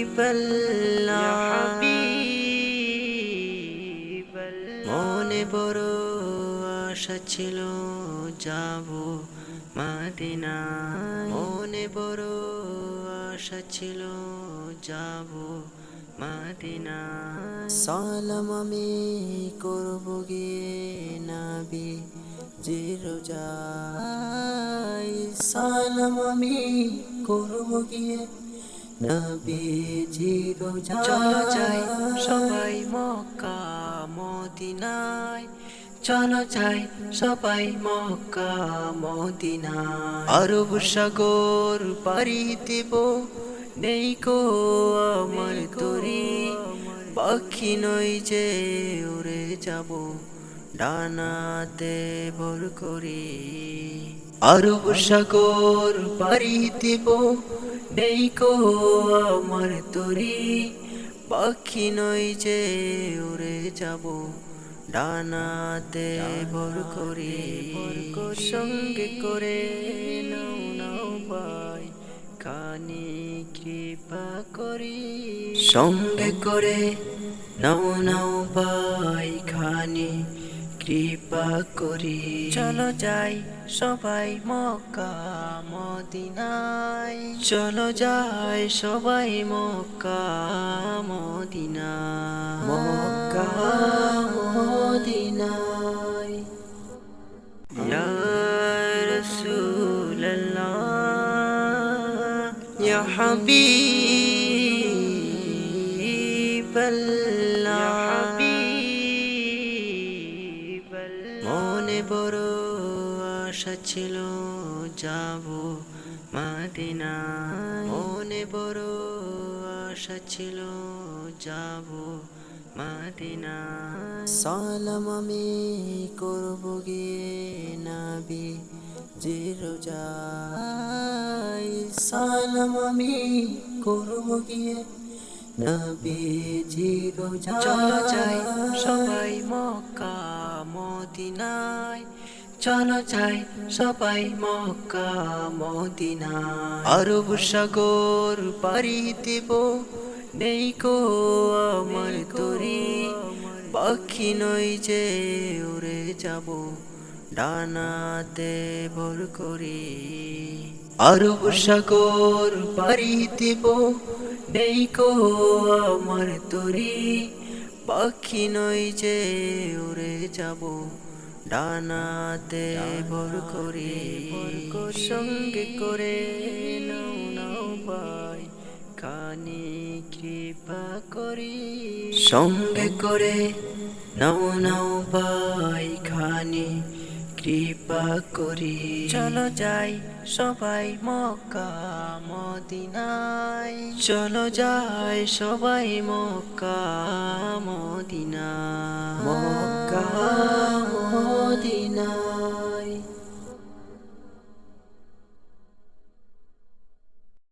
হাবিবাল্লাহ মনে বড় আশা ছিল যাব মদিনা মনে বড় আশা ছিল যাব মদিনা সালাম আমি করব গিয়ে নবী জিরোজাই সালাম আমি করব গিয়ে নবী জিরোজাই চলো যাই সবাই মক্কা মদিনায় চলো যাই সবাই মক্কা মদিনায় আরব সাগর পাড়ি দেব নেই কো আমার তরি পাখি নই যে উড়ে যাব ডানাতে ভর করি আরব সাগর পাড়ি দেব নেই কো আমার তরি পাখি নই যে উড়ে যাব ডানাতে ভর করি সঙ্গে করে নাও নাও ভাই খানি কৃপা করি সঙ্গে করে নাও নাও ভাই খানি কৃপা করি চলো যাই সবাই মক্কা মদিনায় চলো যাই সবাই মক্কা মদিনা মক্কা মদিনায় ইয়া রাসূলুল্লাহ ইয়া হাবিবাল্লাহ মনে বড় আশা ছিল যাব মদিনা মনে বড় আশা ছিল যাব মদিনা সালাম আমি করব গিয়ে নবী জিরোজাই সালাম আমি করব গিয়ে নবী জিরোজাই চলো যাই সবাই মক্কা মদিনায় চলো যাই সবাই মক্কা মদিনায় আরব সাগর পাড়ি দেব নেই কো আমার তরি পাখি নই যে উড়ে যাব ডানাতে ভর করি আরব সাগর পাড়ি দেব নেই কো আমার তরি পাখি নই যে উড়ে যাব ডানাতে ভর করি সঙ্গে করে নাও নাও ভাই খানি কৃপা করি সঙ্গে করে নাও নাও ভাই খানি কৃপা করি চলো যাই সবাই মক্কা মদিনায় চলো যাই সবাই মক্কা মদিনা মক্কা মদিনা